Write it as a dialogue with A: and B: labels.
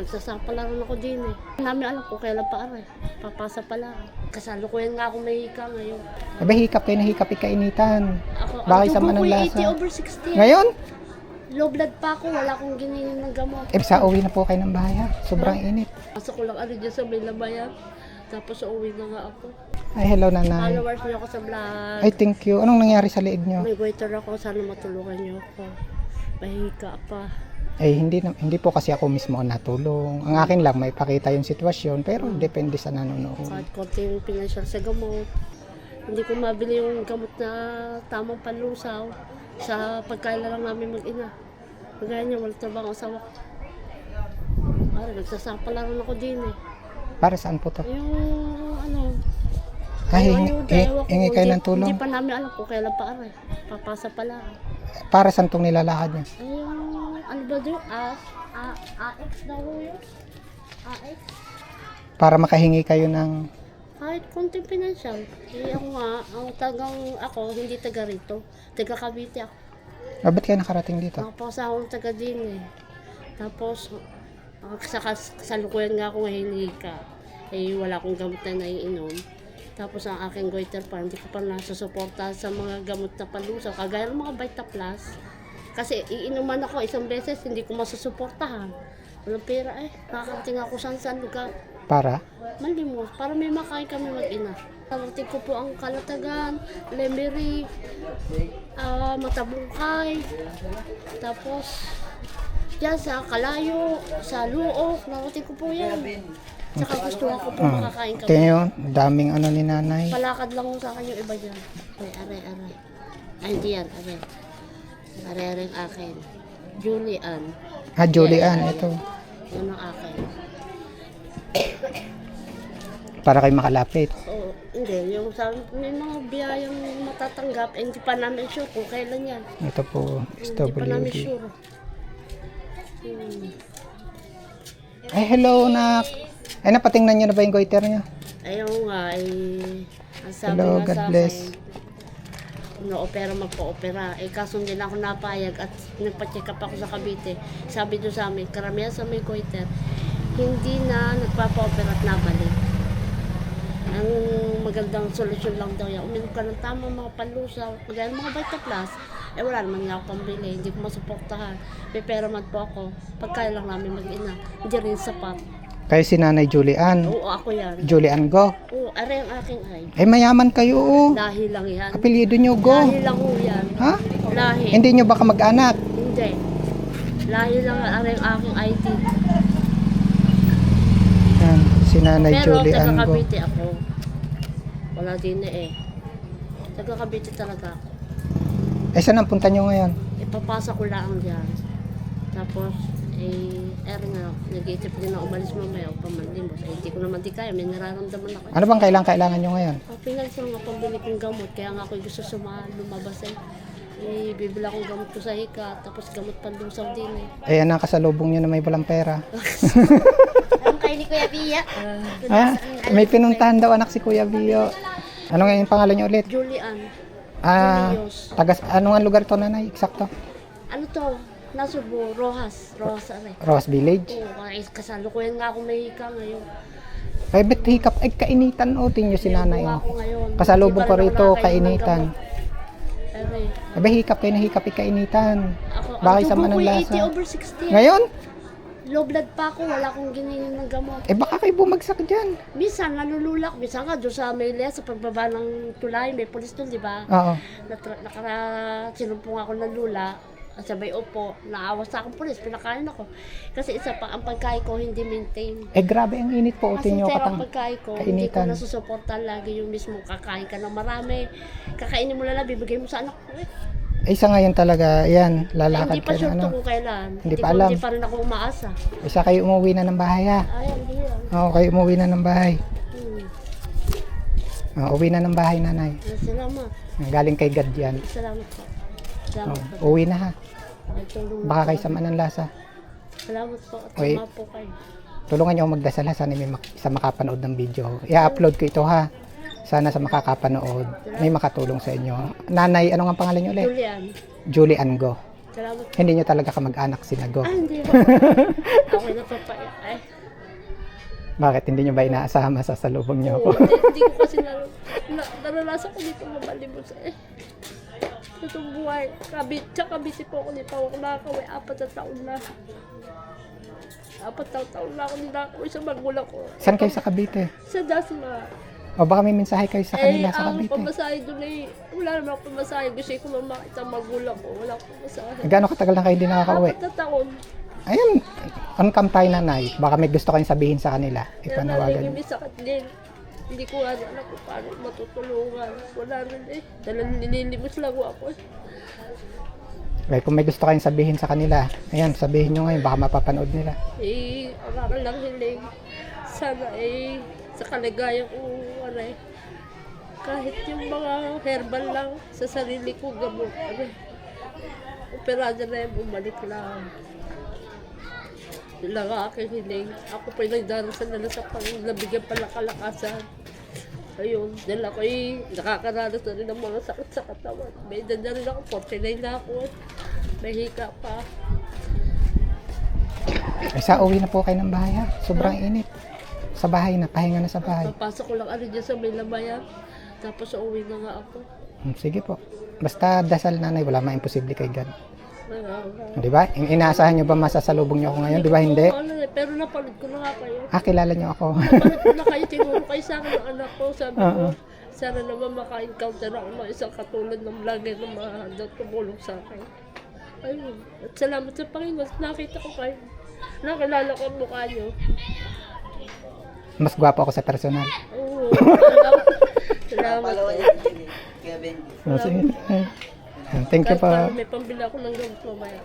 A: nagsasapa lang ako din eh. Namin alam ko kailan pa aray. Papasa pa lang. Kasalukuyan nga ako may hika ngayon.
B: Aba, hikap kayo na hikap ikainitan.
A: Ako,
B: Bakit
A: ang
B: sama
A: dugo
B: ng
A: ko
B: lasa?
A: 80 over 60.
B: Ngayon?
A: Low blood pa ako, wala akong gininom ng gamot.
B: Sa uwi na po kayo ng bahay ha. Sobrang init.
A: Pasok ko lang ano dyan sa may labayan. Tapos uwi na nga ako.
B: Ay, hello nanay.
A: Followers niyo ako sa vlog.
B: Ay, thank you. Anong nangyari sa liig nyo?
A: May goiter ako, sana matulungan niyo ako. Mahika pa.
B: Ay, hindi po kasi ako mismo ang natulong. Ang akin lang, may pakita yung sitwasyon. Pero depende sa nanonood.
A: Kahit konting financial sa gamot. Hindi ko mabili yung gamot na tamang panlusaw sa pagkaila lang namin mag-ina. Kagaya niya, wala trabaho ang asawa ko. Ay, nagsasapa lang ako din eh.
B: Para saan po to?
A: Yung ano,
B: Ay,
A: ayun,
B: hingi kayo ng tulong.
A: Hindi pa namin alam kung kailan pa aray. Papasa pa lang.
B: Para saan tong nilalakad niya?
A: Ayun, ano ba doon? AX daw yun? AX?
B: Para makahingi kayo ng...
A: Kahit konting financial. Eh ako nga, ang tagang ako, hindi taga rito. Taga Cavite ako.
B: Ba't kayo nakarating dito?
A: Nakapasa akong taga din eh. Tapos, kasalukuyan nga ako hingi ka. Eh wala akong gamot na naiinom. Tapos ang aking goiter pa, hindi ko pa nasusuporta sa mga gamot na palusaw. Kagaya ng mga Vita Plus. Kasi iinuman ako isang beses, hindi ko masusuportahan. Walang pera eh. Nakakating ako saan lugar.
B: Para?
A: Malimos, para may makain kami mag-ina. Narating ko po ang Kalatagan, Lemery, Matabungkay. Tapos, dyan sa Kalayo, sa Luok, narating ko po yan. Tsaka gusto ko po makakain kami.
B: Tingnan yun, daming ano ni nanay.
A: Palakad lang ko sa akin yung iba dyan. Ay, aray. Ay, hindi yan, aray. Aray ang akin. Julian.
B: Julian, ito.
A: Yan ang akin.
B: Para kayo makalapit.
A: Oo, hindi. Yung sabi, may mga biyayang matatanggap, eh, hindi pa namin sure kung kailan yan.
B: Ito po,
A: Hindi pa namin
B: SWD.
A: sure.
B: Ay, hello, nak. Ay, napatingnan nyo na ba yung goiter nyo?
A: Ayaw nga, ang sabi
B: Hello,
A: nga
B: God
A: sa
B: bless.
A: akin, no-opera, magpa-opera. Kaso hindi na ako napayag at nagpa-check up ako sa Cavite. Sabi doon sa amin, karamihan sa may goiter, hindi na nagpapa-opera at nabalik. Ang magandang solusyon lang daw yan. Uminom ka ng tamang mga panlusaw. Kagaya ng mga Vita Plus, wala naman nga ako pambili. Hindi ko masuportahan. May pera man po ako. Pagkaya lang namin mag-ina. Hindi rin sapat.
B: Kayo si Nanay Julian.
A: Oo, ako yan.
B: Julian Go.
A: Oo, aray ang aking ay.
B: Ay, mayaman kayo. Oh.
A: Lahi lang yan.
B: Apelyido nyo, Go.
A: Lahi lang ho yan.
B: Ha?
A: Lahi.
B: Hindi nyo ba kamag-anak?
A: Hindi. Lahi lang aray ang aking ID.
B: Yan, si Nanay
A: Pero
B: Julian
A: taga
B: Go.
A: Cavite ako. Wala din eh. Taga Cavite talaga ako.
B: Eh, saan ang punta nyo ngayon?
A: Ipapasa ko lang dyan. Tapos, nga, nag-iisip din na umalis mamaya o pamanlimos. Hindi ko naman di kaya, may nararamdaman ako.
B: Ano bang kailangan nyo ngayon?
A: Pinalis lang nga pambili kong gamot, kaya nga ako gusto lumabas eh. Bibila akong gamot ko sa hika, tapos gamot panlusaw din eh.
B: Eh, ang nakasalubong nyo na may walang pera.
C: Ang kayo ni Kuya Bia.
B: Ha? May pinuntahan daw anak si Kuya Bio. Ano nga yung pangalan nyo ulit?
A: Julian,
B: Ano nga lugar to, nanay? Eksakto?
A: ano to? Nasubo, Rojas aray.
B: Ross Village.
A: Oo, kasalukuyan nga ako may hika ngayon.
B: Ay, ba't hikap? Ay, kainitan o. Tingin nyo si nanay.
A: Nga
B: Oh.
A: ako ngayon.
B: Pasalubong
A: Hindi
B: ko
A: pa rin
B: rito,
A: ako nakakainom ng
B: kainitan.
A: gamot. Aray.
B: Ay, ba hikap kayo na hikap ikainitan?
A: Ako,
B: Bakit
A: ang
B: sama
A: dugo
B: ng
A: ko
B: lasa?
A: 80 over 60.
B: Ngayon?
A: Low blood pa ako, wala akong gininom ng gamot.
B: Eh, baka kayo bumagsak dyan.
A: Minsan nalululak, minsan nga doon sa Melia, sa pagbaba ng tulay, may pulis doon, di ba?
B: Oo.
A: Sinumpong ako ng lula, sabay upo, naawa sa akong pulis, pinakain ako. Kasi isa pa, ang pagkain ko hindi maintain.
B: Eh, grabe ang init po.
A: Kasi
B: Tingin nyo
A: ang
B: katang
A: pagkain ko, hindi ko
B: kainitan.
A: nasusuportan lagi yung mismo kakain ka ng marami. Kakainin mo lang, bibigay mo sa anak ko eh.
B: Eh, isa ngayon talaga, yan, lalakad
A: Hindi pa
B: kayo
A: sure
B: na ano.
A: to kung kailan.
B: Hindi pa alam.
A: Hindi pa rin ako umaasa.
B: Isa kayo umuwi na ng bahay ha.
A: Ayan, hindi yan.
B: Oo, kayo umuwi na ng bahay.
A: Hmm.
B: Uwi na ng bahay, nanay.
A: Salamat.
B: Galing kay God yan.
A: Salamat po. Salamat po.
B: Uwi na ha.
A: Tulungan
B: Baka
A: po
B: kayo
A: kami.
B: sama ng lasa.
A: Salamat po. At
B: Uy.
A: sama po kayo.
B: Tulungan niyo ako magdasal ha. Sana may isa makapanood ng video. I-upload ko ito ha. Sana sa makakapanood, may makatulong sa inyo. Nanay, ano nga pangalan niyo ulit?
A: Julian.
B: Julian Go.
A: Salamat.
B: Hindi nyo talaga kamag-anak sinagot.
A: Hindi ako. Ako na papaya. Ay.
B: Bakit hindi nyo ba inaasama sa salubong nyo ako?
A: Oo, hindi ko kasi naranasan ko dito mabalimos eh. Itong buhay. Kabisi po ako nito. Ako nakakaway 4 na taon na. 4 taon na ako ninakaway sa magulang ko.
B: Saan kayo sa Cavite?
A: Sa Dasma.
B: O baka may mensahe kayo sa kanila sa
A: Ang
B: Cavite?
A: pamasahe doon eh, wala naman ako pamasahe. Gusto ko naman makita ang magulang ko. Wala akong pamasahe.
B: Gaano katagal na kayo hindi nakakauwi?
A: 4 na taon.
B: Ayun, on cam tayo nanay. Baka may gusto kayong sabihin sa kanila.
A: Kaya
B: Ipanawagan.
A: may sakit din. Hindi ko alam kung paano matutulungan. Wala rin eh. Dahil nililimos lang ako eh.
B: Okay, kung may gusto kayong sabihin sa kanila, ayan, sabihin nyo ngayon, baka mapapanood nila.
A: Ang aking lang hiling. Sana sa kalagayan ko, kahit yung mga herbal lang sa sarili ko gamot. Operada na yung bumalik lang. Yun lang ang aking hiling. Ako pa yung nagdarasal na sa panglabigyan pala kalakasan. Ayun, dahil ako nakakaranas na rin ng mga sakit sa katawan. May edad na rin ako, 49 na ako. May hika pa.
B: Ay, sa uwi na po kayo ng bahay ha. Sobrang init. Sa bahay na, pahinga na sa bahay.
A: Papasok ko lang dyan sa may lamayan. Tapos uuwi na nga ako.
B: Sige po. Basta dasal nanay, wala imposible kay God.
A: Ay,
B: Di ba? Inaasahan nyo ba masasalubong nyo ako ngayon? Di ba hindi?
A: Pero napanood ko na nga kayo.
B: Kilala nyo ako.
A: Napanood ko na kayo, tinuro kayo sa akin ng anak ko. Sabi ko,
B: Oo.
A: sana naman maka-encounter ako ng isang katulad ng vlogger na mahandang tumulong sa akin. Ayun. At salamat sa Panginoon. Nakita ko kayo. Nakilala ko ang mukha nyo.
B: Mas gwapo ako sa personal.
A: Oo. Salamat.
B: Sige. Thank you po.
A: May pambila ko ng gamot mamaya.